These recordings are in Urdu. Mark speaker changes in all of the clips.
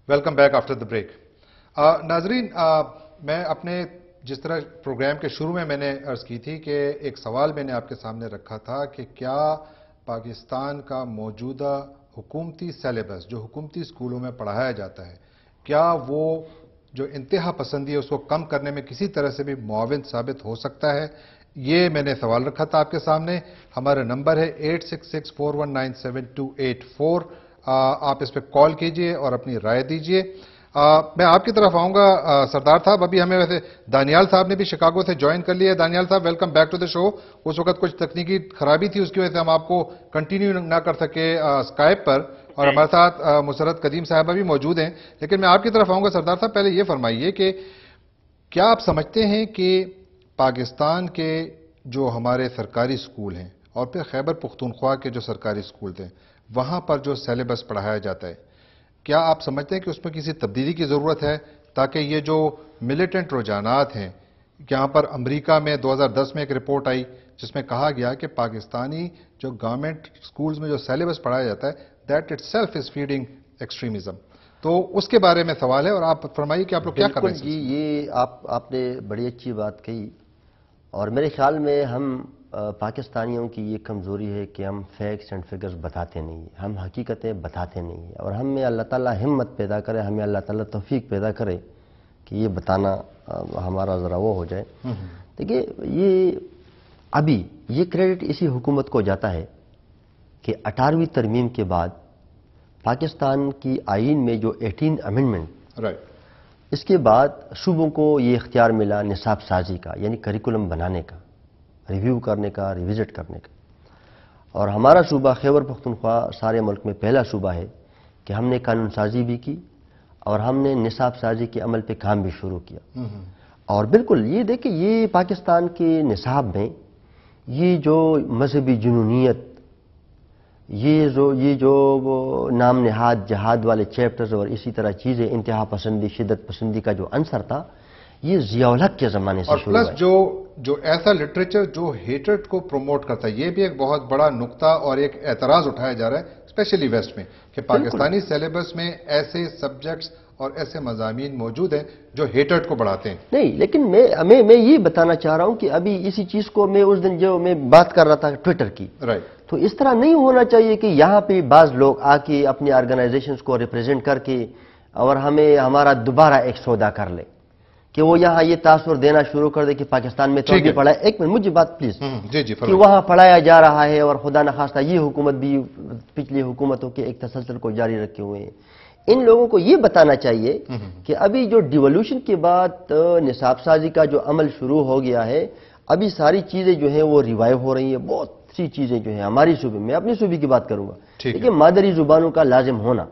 Speaker 1: Welcome back after the break. ناظرین، میں اپنے جس طرح پروگرام کے شروع میں نے عرض کی تھی کہ ایک سوال میں نے آپ کے سامنے رکھا تھا کہ کیا پاکستان کا موجودہ حکومتی سیلیبس جو حکومتی اسکولوں میں پڑھایا جاتا ہے، کیا وہ جو انتہا پسندی ہے اس کو کم کرنے میں کسی طرح سے بھی معاون ثابت ہو سکتا ہے؟ یہ میں نے سوال رکھا تھا آپ کے سامنے. ہمارا نمبر ہے 8664197284. آپ اس پہ کال کیجئے اور اپنی رائے دیجئے. میں آپ کی طرف آؤں گا سردار صاحب. ابھی ہمیں ویسے دانیال صاحب نے بھی شکاگو سے جوائن کر لیا ہے. دانیال صاحب ویلکم بیک ٹو دا شو. اس وقت کچھ تکنیکی خرابی تھی، اس کی وجہ سے ہم آپ کو کنٹینیو نہ کر سکے اسکائپ پر، اور ہمارے ساتھ مسرت قدیم صاحبہ بھی موجود ہیں. لیکن میں آپ کی طرف آؤں گا سردار صاحب. پہلے یہ فرمائیے کہ کیا آپ سمجھتے ہیں کہ پاکستان کے جو ہمارے سرکاری اسکول ہیں اور پھر خیبر پختونخوا کے جو سرکاری اسکول تھے، وہاں پر جو سیلیبس پڑھایا جاتا ہے، کیا آپ سمجھتے ہیں کہ اس میں کسی تبدیلی کی ضرورت ہے تاکہ یہ جو ملیٹنٹ رجحانات ہیں، یہاں پر امریکہ میں 2010 میں ایک رپورٹ آئی جس میں کہا گیا کہ پاکستانی جو گورنمنٹ اسکولز میں جو سیلیبس پڑھایا جاتا ہے that it self is feeding extremism, تو اس کے بارے میں سوال ہے اور آپ فرمائیے کہ آپ لوگ کیا کر رہے ہیں؟
Speaker 2: جی، یہ آپ نے بڑی اچھی بات کہی، اور میرے خیال میں ہم پاکستانیوں کی یہ کمزوری ہے کہ ہم فیکٹس اینڈ فگرز بتاتے نہیں ہیں، ہم حقیقتیں بتاتے نہیں ہیں، اور ہمیں اللہ تعالیٰ ہمت پیدا کرے، ہمیں اللہ تعالیٰ توفیق پیدا کرے کہ یہ بتانا ہمارا ذرا وہ ہو جائے. دیکھیے، ابھی یہ کریڈٹ اسی حکومت کو جاتا ہے کہ 18ویں ترمیم کے بعد پاکستان کی آئین میں جو 18 امینڈمنٹ، اس کے بعد صوبوں کو یہ اختیار ملا نصاب سازی کا، یعنی کریکولم بنانے کا، ریویو کرنے کا، ریوزٹ کرنے کا. اور ہمارا صوبہ خیبر پختونخوا سارے ملک میں پہلا صوبہ ہے کہ ہم نے قانون سازی بھی کی اور ہم نے نصاب سازی کے عمل پہ کام بھی شروع کیا. اور بالکل یہ دیکھیں، یہ پاکستان کے نصاب میں یہ جو مذہبی جنونیت، یہ جو نام نہاد جہاد والے چیپٹرز اور اسی طرح چیزیں، انتہا پسندی، شدت پسندی کا جو عنصر تھا، یہ ضیاء الحق کے زمانے سے شروع
Speaker 1: ہے. اور پلس جو ایسا لٹریچر جو ہیٹرڈ کو پروموٹ کرتا ہے، یہ بھی ایک بہت بڑا نقطہ اور ایک اعتراض اٹھایا جا رہا ہے اسپیشلی ویسٹ میں، کہ پاکستانی سیلیبس میں ایسے سبجیکٹس اور ایسے مضامین موجود ہیں جو ہیٹرڈ کو بڑھاتے ہیں.
Speaker 2: نہیں، لیکن میں یہ بتانا چاہ رہا ہوں کہ ابھی اسی چیز کو میں اس دن جو میں بات کر رہا تھا ٹویٹر کی، تو اس طرح نہیں ہونا چاہیے کہ یہاں پہ بعض لوگ آ کے اپنی آرگنائزیشنز کو ریپریزنٹ کر کے اور ہمارا دوبارہ ایک سودا کر لے کہ وہ یہاں یہ تاثر دینا شروع کر دے کہ پاکستان میں تو بھی پڑھا ہے. ایک منٹ مجھے بات پلیز، کہ وہاں پڑھایا جا رہا ہے اور خدا نخواستہ یہ حکومت بھی پچھلی حکومتوں کے ایک تسلسل کو جاری رکھے ہوئے ہیں. ان لوگوں کو یہ بتانا چاہیے کہ ابھی جو ڈیولوشن کے بعد نصاب سازی کا جو عمل شروع ہو گیا ہے، ابھی ساری چیزیں جو ہیں وہ ریوائیو ہو رہی ہیں. بہت سی چیزیں جو ہیں ہماری صوبے میں، اپنی صوبے کی بات کروں گا، لیکن مادری زبانوں کا لازم ہونا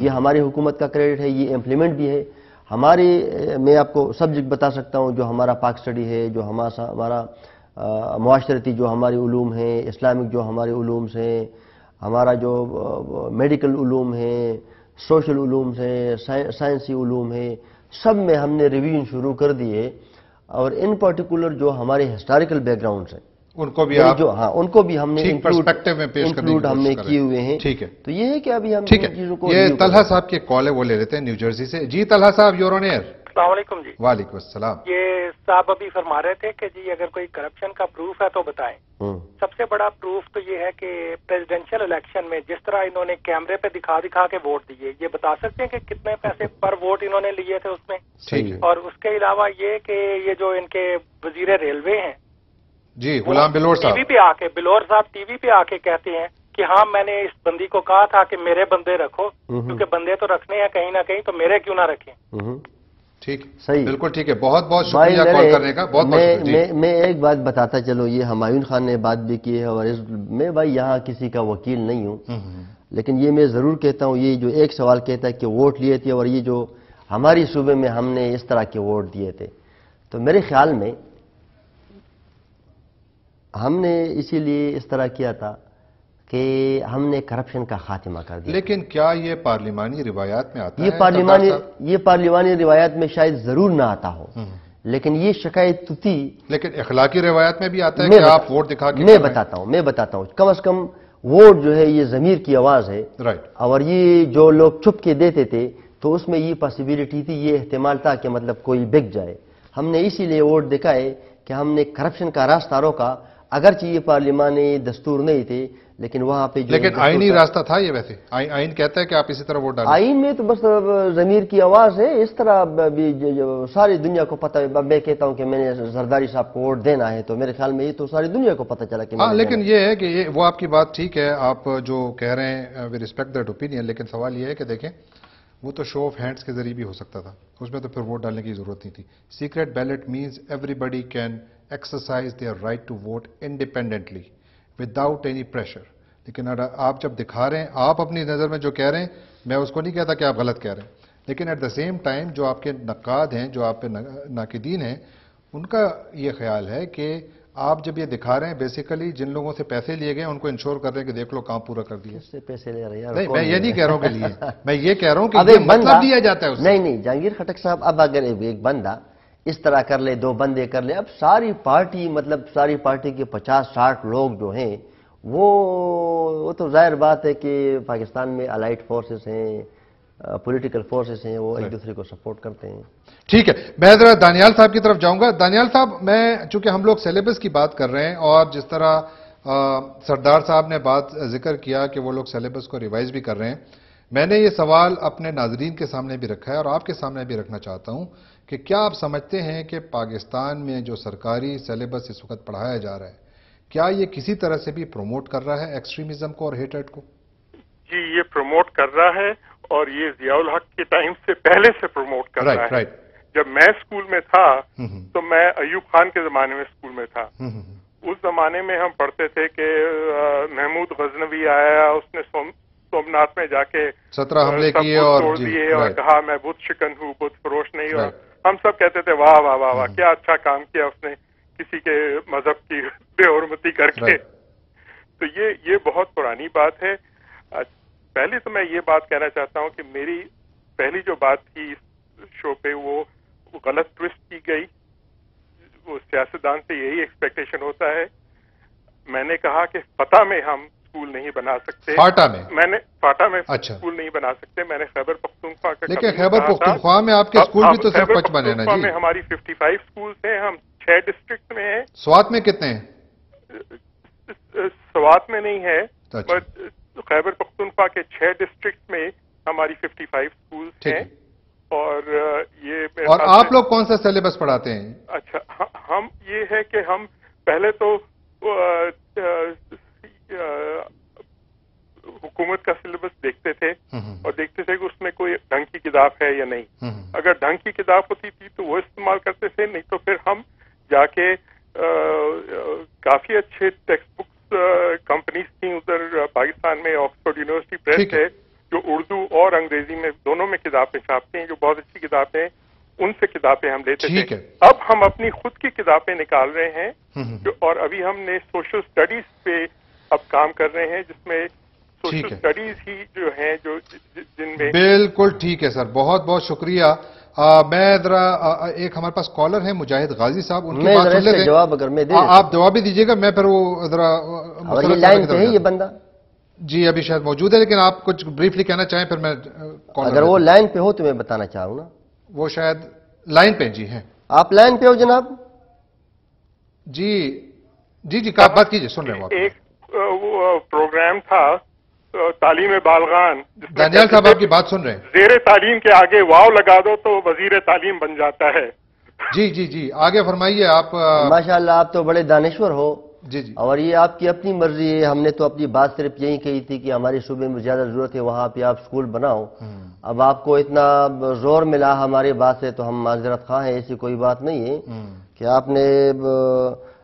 Speaker 2: یہ ہماری حکومت کا کریڈٹ ہے، یہ امپلیمنٹ بھی ہے. میں آپ کو سبجیکٹ بتا سکتا ہوں جو ہمارا پاک اسٹڈی ہے، جو ہمارا معاشرتی جو ہمارے علوم ہیں، اسلامک جو ہمارے علوم ہیں، ہمارا جو میڈیکل علوم ہیں، سوشل علوم ہیں، سائنسی علوم ہیں، سب میں ہم نے ریویژن شروع کر دیے. اور ان پرٹیکولر جو ہمارے ہسٹوریکل بیک گراؤنڈز ہیں ان کو بھی ہم نے انکلوڈ ہم نے کیے ہوئے ہیں. تو یہ ہے کہ ابھی ہم ان چیزوں کو،
Speaker 1: یہ طلحہ صاحب کی کال ہے، وہ لے لیتے ہیں نیو جرسی سے. جی طلحہ صاحب، یور آن ایئر.
Speaker 3: السلام علیکم. جی
Speaker 1: وعلیکم السلام.
Speaker 3: یہ صاحب ابھی فرما رہے تھے کہ جی اگر کوئی کرپشن کا پروف ہے تو بتائیں. سب سے بڑا پروف تو یہ ہے کہ پریزیڈنشل الیکشن میں جس طرح انہوں نے کیمرے پہ دکھا کے ووٹ دیے، یہ بتا سکتے ہیں کہ کتنے پیسے پر ووٹ انہوں نے لیے تھے اس میں؟ اور اس کے علاوہ یہ کہ یہ جو ان کے وزیر ریلوے ہیں
Speaker 1: جی غلام بلور صاحب،
Speaker 3: بلور صاحب ٹی وی پہ آ کے کہتے ہیں کہ ہاں میں نے اس بندی کو کہا تھا کہ میرے بندے رکھو، کیونکہ بندے تو رکھنے ہیں کہیں نہ کہیں، تو میرے کیوں نہ رکھیں.
Speaker 1: ٹھیک، صحیح، بالکل ٹھیک ہے. بہت بہت شکریہ کال کرنے کا.
Speaker 2: میں ایک بات بتاتا چلو، یہ ہمایون خان نے بات بھی کی ہے، اور میں بھائی یہاں کسی کا وکیل نہیں ہوں، لیکن یہ میں ضرور کہتا ہوں، یہ جو ایک سوال کہتا ہے کہ ووٹ لیے تھے، اور یہ جو ہماری صوبے میں ہم نے اس طرح کے ووٹ دیے تھے، تو میرے خیال میں ہم نے اسی لیے اس طرح کیا تھا کہ ہم نے کرپشن کا خاتمہ کر دیا.
Speaker 1: لیکن کیا یہ پارلیمانی روایات میں آتا ہے؟
Speaker 2: یہ پارلیمانی روایات میں شاید ضرور نہ آتا ہو، لیکن یہ شکایت تھی.
Speaker 1: لیکن اخلاقی روایات میں بھی آتا ہے کہ آپ ووٹ دکھا کے.
Speaker 2: میں بتاتا ہوں کم از کم ووٹ جو ہے یہ ضمیر کی آواز ہے، اور یہ جو لوگ چھپ کے دیتے تھے تو تو اس میں یہ پاسبلٹی تھی، یہ احتمال تھا کہ مطلب کوئی بک جائے. ہم نے اسی لیے ووٹ دکھائے کہ ہم نے کرپشن کا راستہ روکا، اگرچہ یہ پارلیمانی دستور نہیں تھے لیکن وہاں پہ
Speaker 1: لیکن آئینی راستہ تھا یہ. ویسے آئین کہتا ہے کہ آپ اسی طرح ووٹ ڈالیں.
Speaker 2: آئین میں تو بس ضمیر کی آواز ہے. اس طرح ساری دنیا کو پتہ ہے. میں کہتا ہوں کہ میں نے زرداری صاحب کو ووٹ دینا ہے تو میرے خیال میں یہ تو ساری دنیا کو پتہ چلا کہ
Speaker 1: لیکن یہ ہے کہ وہ آپ کی بات ٹھیک ہے، آپ جو کہہ رہے ہیں وی ریسپیکٹ دیٹ اوپینین، لیکن سوال یہ ہے کہ دیکھیں وہ تو شو آف ہینڈز کے ذریعے بھی ہو سکتا تھا، اس میں تو پھر ووٹ ڈالنے کی ضرورت نہیں تھی. Secret ballot means everybody can exercise their right to vote independently without any pressure. لیکن آپ جب دکھا رہے ہیں، آپ اپنی نظر میں جو کہہ رہے ہیں، میں اس کو نہیں کہتا کہ آپ غلط کہہ رہے ہیں، لیکن ایٹ دا سیم ٹائم جو آپ کے نقاد ہیں، جو آپ پہ ناقدین ہیں، ان کا یہ خیال ہے کہ آپ جب یہ دکھا رہے ہیں بیسیکلی جن لوگوں سے پیسے لیے گئے ان کو انشور کر رہے ہیں کہ دیکھ لو کام پورا کر دیا.
Speaker 2: اس سے پیسے لے رہے ہیں.
Speaker 1: نہیں، میں یہ نہیں کہہ رہا ہوں کہ لیے، میں یہ کہہ رہا ہوں کہ یہ مطلب دیا جاتا ہے اس سے.
Speaker 2: نہیں جہانگیر خٹک صاحب، اب اگر ایک بندہ اس طرح کر لے، 2 بندے کر لے، اب ساری پارٹی مطلب ساری پارٹی کے 50-60 لوگ جو ہیں وہ تو ظاہر بات ہے کہ پاکستان میں الائٹ فورسز ہیں، پولیٹیکل فورسز ہیں، وہ ایک دوسرے کو سپورٹ کرتے ہیں.
Speaker 1: ٹھیک ہے، میں ذرا دانیال صاحب کی طرف جاؤں گا. دانیال صاحب، چونکہ ہم لوگ سیلیبس کی بات کر رہے ہیں اور جس طرح سردار صاحب نے بات ذکر کیا کہ وہ لوگ سیلیبس کو ریوائز بھی کر رہے ہیں، میں نے یہ سوال اپنے ناظرین کے سامنے بھی رکھا ہے اور آپ کے سامنے بھی رکھنا چاہتا ہوں کہ کیا آپ سمجھتے ہیں کہ پاکستان میں جو سرکاری سیلیبس اس وقت پڑھایا جا رہا ہے، کیا یہ کسی طرح سے بھی پروموٹ کر رہا ہے ایکسٹریمزم کو اور ہیٹریٹ کو؟
Speaker 4: جی، یہ پروموٹ کر رہا ہے اور یہ ضیاء الحق کے ٹائم سے پہلے سے پروموٹ کر رہا ہے. جب میں اسکول میں تھا تو میں ایوب خان کے زمانے میں اسکول میں تھا. اس زمانے میں ہم پڑھتے تھے کہ محمود غزنوی آیا، اس نے سومناتھ میں جا کے
Speaker 1: 17 حملے کیے اور
Speaker 4: توڑ دیے اور کہا میں بت شکن ہوں، بت فروش نہیں ہوں. ہم سب کہتے تھے واہ واہ واہ واہ، کیا اچھا کام کیا اس نے کسی کے مذہب کی بے حرمتی کر کے. تو یہ بہت پرانی بات ہے. پہلے تو میں یہ بات کہنا چاہتا ہوں کہ میری پہلی جو بات تھی اس شو پہ وہ غلط ٹوسٹ کی گئی. وہ سیاستدان سے یہی ایکسپیکٹیشن ہوتا ہے. میں نے کہا کہ فتح میں ہم اسکول نہیں بنا سکتے. میں نے فاٹا میں اسکول نہیں بنا سکتے. میں نے خیبر پختونخوا کا،
Speaker 1: لیکن خیبر پختونخوا میں آپ کے اسکول بھی تو صرف 5 بنے نا جی.
Speaker 4: میں ہماری 55 اسکولز ہیں، ہم 6 ڈسٹرکٹ میں ہیں.
Speaker 1: سوات میں کتنے ہیں؟
Speaker 4: سوات میں نہیں ہے، خیبر پختونخوا کے 6 ڈسٹرکٹ میں ہماری 55 اسکولز ہیں. اور
Speaker 1: آپ لوگ کون سا سیلیبس پڑھاتے ہیں؟
Speaker 4: اچھا، ہم یہ ہے کہ ہم پہلے تو حکومت کا سلیبس دیکھتے تھے اور دیکھتے تھے کہ اس میں کوئی ڈھنگ کی کتاب ہے یا نہیں. اگر ڈھنگ کی کتاب ہوتی تھی تو وہ استعمال کرتے تھے، نہیں تو پھر ہم جا کے کافی اچھے ٹیکسٹ بکس کمپنیز تھیں ادھر پاکستان میں، آکسفورڈ یونیورسٹی پریس ہے جو اردو اور انگریزی میں دونوں میں کتابیں چھاپتے ہیں، جو بہت اچھی کتابیں ہیں، ان سے کتابیں ہم لیتے تھے. اب ہم اپنی خود کی کتابیں نکال رہے ہیں اور ابھی ہم نے سوشل اسٹڈیز پہ اب کام کر رہے ہیں، جس میں سوشل اسٹڈیز ہی جو ہیں جن میں.
Speaker 1: بالکل ٹھیک ہے سر، بہت بہت شکریہ. میں ذرا ایک ہمارے پاس کالر ہیں مجاہد غازی صاحب، ان کی بات سن لیتے ہیں.
Speaker 2: جواب اگر میں دے
Speaker 1: آپ جواب بھی دیجیے گا، میں پھر وہ ذرا
Speaker 2: لائن پہ ہے یہ بندہ.
Speaker 1: جی ابھی شاید موجود ہے، لیکن آپ کچھ بریفلی کہنا چاہیں پھر میں
Speaker 2: اگر وہ لائن پہ ہو تو میں بتانا چاہوں نا.
Speaker 1: وہ شاید لائن پہ جی ہیں.
Speaker 2: آپ لائن پہ ہو جناب؟
Speaker 1: جی جی جی بات کیجیے، سن رہے ہیں.
Speaker 4: ایک پروگرام تھا تعلیم بالغان،
Speaker 1: دانیال صاحب آپ کی بات سن رہے ہیں.
Speaker 4: زیر تعلیم کے آگے واو لگا دو تو وزیر تعلیم بن جاتا ہے.
Speaker 1: جی جی جی آگے فرمائیے آپ.
Speaker 2: ماشاءاللہ آپ تو بڑے دانشور ہو.
Speaker 1: جی جی.
Speaker 2: اور یہ آپ کی اپنی مرضی ہے. ہم نے تو اپنی بات صرف یہی کہی تھی کہ ہمارے صوبے میں زیادہ ضرورت ہے، وہاں پہ آپ اسکول بناؤ. اب آپ کو اتنا زور ملا ہماری بات سے تو ہم معذرت خواہ ہیں، ایسی کوئی بات نہیں ہے کہ آپ نے.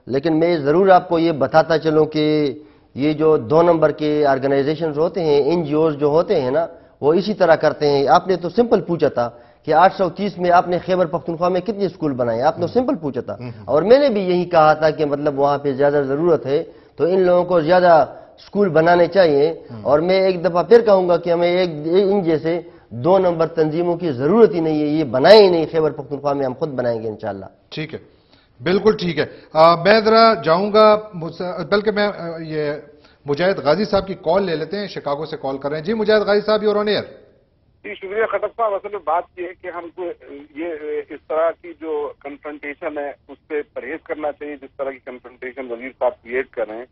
Speaker 2: لیکن میں ضرور آپ کو یہ بتاتا چلوں کہ یہ جو 2 نمبر کے آرگنائزیشنز ہوتے ہیں، این جی اوز جو ہوتے ہیں نا، وہ اسی طرح کرتے ہیں. آپ نے تو سمپل پوچھا تھا کہ 830 میں آپ نے خیبر پختونخوا میں کتنے اسکول بنائے، آپ نے سمپل پوچھا تھا. اور میں نے بھی یہی کہا تھا کہ مطلب وہاں پہ زیادہ ضرورت ہے تو ان لوگوں کو زیادہ اسکول بنانے چاہیے. اور میں ایک دفعہ پھر کہوں گا کہ ہمیں ان جیسے 2 نمبر تنظیموں کی ضرورت ہی نہیں ہے. یہ بنائے ہی نہیں خیبر پختونخوا میں، ہم خود بنائیں گے انشاءاللہ.
Speaker 1: ٹھیک ہے، بالکل ٹھیک ہے. میں ذرا جاؤں گا، بلکہ میں یہ مجاہد غازی صاحب کی کال لے لیتے ہیں، شکاگو سے کال کر رہے ہیں. جی مجاہد غازی صاحب، یو آر آن ایئر.
Speaker 5: جی شکریہ خطب صاحب. اصل میں بات یہ ہے کہ ہم کو یہ اس طرح کی جو کنفرنٹیشن ہے اس سے پرہیز کرنا چاہیے، جس طرح کی کنفرنٹیشن وزیر صاحب کریٹ کر رہے ہیں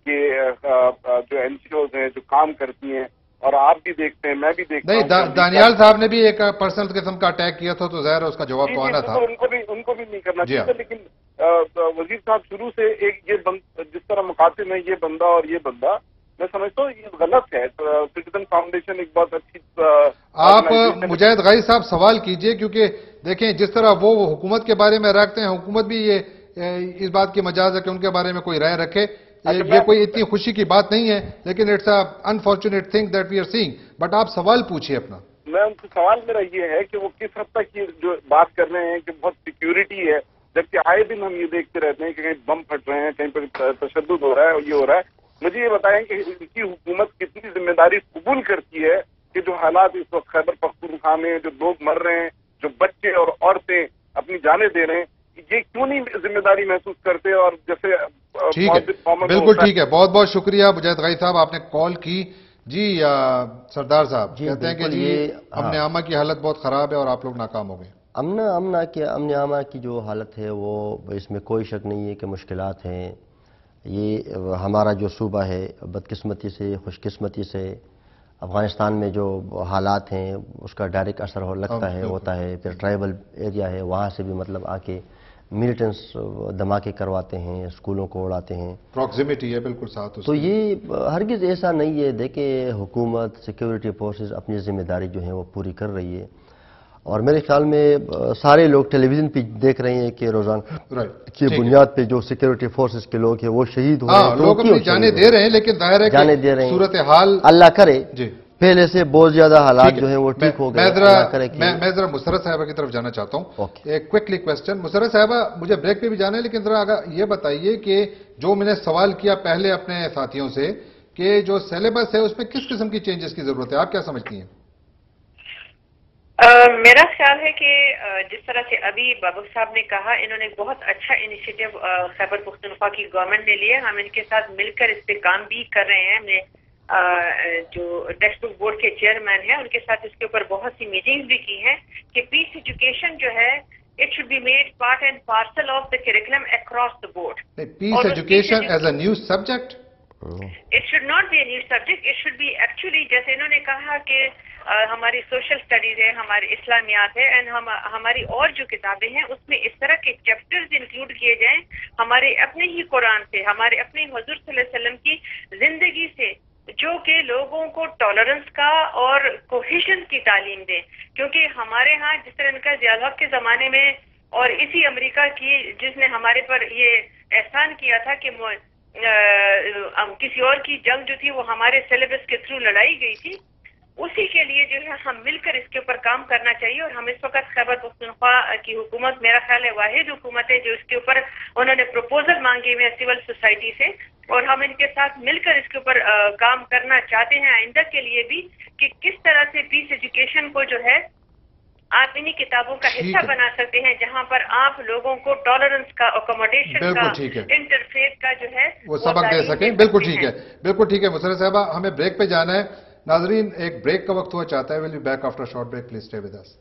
Speaker 5: کہ جو این جی اوز ہیں جو کام کرتی ہیں، اور آپ بھی دیکھتے ہیں میں بھی دیکھتا ہوں.
Speaker 1: نہیں، دانیال صاحب نے بھی ایک پرسنل قسم کا اٹیک کیا تھا تو ظاہر اس کا جواب تو آنا تھا.
Speaker 5: ان کو بھی نہیں کرنا چاہیے. لیکن وزیر صاحب شروع سے ایک جس طرح مخاطب ہے یہ بندہ اور یہ بندہ، میں سمجھتا ہوں یہ غلط ہے. سٹیزن فاؤنڈیشن ایک بہت اچھی
Speaker 1: آپ مجاہد غازی صاحب سوال کیجئے، کیونکہ دیکھیں جس طرح وہ حکومت کے بارے میں رکھتے ہیں، حکومت بھی یہ اس بات کی مجاز ہے کہ ان کے بارے میں کوئی رائے رکھے. یہ کوئی اتنی خوشی کی بات نہیں ہے، لیکن it's a unfortunate thing that we are seeing. But آپ سوال پوچھیے اپنا.
Speaker 5: میں ان سے سوال میرا یہ ہے کہ وہ کس حد تک یہ جو بات کر رہے ہیں کہ بہت سیکیورٹی ہے، جبکہ آئے دن ہم یہ دیکھتے رہتے ہیں کہ کہیں بم پھٹ رہے ہیں، کہیں پر تشدد ہو رہا ہے اور یہ ہو رہا ہے. مجھے یہ بتائیں کہ ان کی حکومت کتنی ذمہ داری قبول کرتی ہے کہ جو حالات اس وقت خیبر پختونخوا میں جو لوگ مر رہے ہیں، جو بچے اور عورتیں اپنی جانیں دے رہے ہیں، یہ کیوں نہیں ذمہ داری محسوس کرتے؟ اور جیسے
Speaker 1: ٹھیک ہے، بالکل ٹھیک ہے. بہت بہت شکریہ مجاہد غازی صاحب، آپ نے کال کی. جی سردار صاحب کہتے ہیں کہ جی امن عامہ کی حالت بہت خراب ہے اور آپ لوگ ناکام ہو گئے.
Speaker 2: امن عامہ کی جو حالت ہے وہ اس میں کوئی شک نہیں ہے کہ مشکلات ہیں. یہ ہمارا جو صوبہ ہے بدقسمتی سے خوش قسمتی سے افغانستان میں جو حالات ہیں اس کا ڈائریکٹ اثر لگتا ہے، ہوتا ہے. پھر ٹرائبل ایریا ہے، وہاں سے بھی مطلب آ کے ملیٹنٹس دھماکے کرواتے ہیں، اسکولوں کو اڑاتے ہیں.
Speaker 1: پراکسیمیٹی ہے بالکل ساتھ.
Speaker 2: تو یہ ہرگز ایسا نہیں ہے. دیکھیں حکومت سیکیورٹی فورسز اپنی ذمہ داری جو ہے وہ پوری کر رہی ہے، اور میرے خیال میں سارے لوگ ٹیلی ویژن پہ دیکھ رہے ہیں کہ روزانہ کی بنیاد پہ جو سیکیورٹی فورسز کے لوگ ہیں وہ شہید ہو رہے ہیں.
Speaker 1: لوگ اپنی جانیں دے رہے ہیں، لیکن ظاہر ہے کہ صورتحال
Speaker 2: اللہ کرے پہلے سے بہت زیادہ حالات جو ہیں وہ ٹھیک ہو گئے.
Speaker 1: میں ذرا مسرت صاحبہ کی طرف جانا چاہتا ہوں. ایک کوئکلی کوسچن. مسرت صاحبہ مجھے بریک پہ بھی جانا ہے، لیکن ذرا یہ بتائیے کہ جو میں نے سوال کیا پہلے اپنے ساتھیوں سے کہ جو سیلیبس ہے اس میں کس قسم کی چینجز کی ضرورت ہے، آپ کیا سمجھتی ہیں؟
Speaker 6: میرا خیال ہے کہ جس طرح سے ابھی بابک صاحب نے کہا، انہوں نے بہت اچھا انیشیٹو خیبر پختونخوا کی گورنمنٹ نے لیا. ہم ان کے ساتھ مل کر اس پہ کام بھی کر رہے ہیں. ہم نے جو ٹیکسٹ بک بورڈ کے چیئرمین ہیں ان کے ساتھ اس کے اوپر بہت سی میٹنگز بھی کی ہیں کہ پیس ایجوکیشن جو ہے it should be made part and parcel of the curriculum across the board.
Speaker 1: Peace education is a new subject,
Speaker 6: it should not be a new subject. It should be actually جیسے انہوں نے کہا کہ ہماری سوشل اسٹڈیز ہے، ہماری اسلامیات ہے، اینڈ ہماری اور جو کتابیں ہیں اس میں اس طرح کے چیپٹرز انکلوڈ کیے جائیں ہمارے اپنے ہی قرآن سے، ہمارے اپنے حضور صلی اللہ علیہ وسلم کی زندگی سے، جو کہ لوگوں کو ٹالرنس کا اور کوہیشن کی تعلیم دیں. کیونکہ ہمارے ہاں جس طرح ان کا ضیاء الحق کے زمانے میں اور اسی امریکہ کی جس نے ہمارے پر یہ احسان کیا تھا کہ کسی اور کی جنگ جو تھی وہ ہمارے سلیبس کے تھرو لڑائی گئی تھی، اسی کے لیے جو ہے ہم مل کر اس کے اوپر کام کرنا چاہیے. اور ہم اس وقت خیبر پختونخوا کی حکومت میرا خیال ہے واحد حکومت ہے جو اس کے اوپر انہوں نے پروپوزل مانگے ہوئے سول سوسائٹی سے، اور ہم ان کے ساتھ مل کر اس کے اوپر کام کرنا چاہتے ہیں آئندہ کے لیے بھی کہ کس طرح سے پیس ایجوکیشن کو جو ہے آپ انہی کتابوں کا حصہ بنا سکتے ہیں جہاں پر آپ لوگوں کو ٹالرنس کا، اکوموڈیشن کا، انٹرفیتھ کا جو ہے
Speaker 1: وہ سبق دے سکیں. بالکل ٹھیک ہے، بالکل ٹھیک ہے. مسرت صاحبہ ہمیں بریک پہ جانا ہے. ناظرین ایک بریک کا وقت ہوا چاہتا ہے. We'll be back after short break. Please stay with us.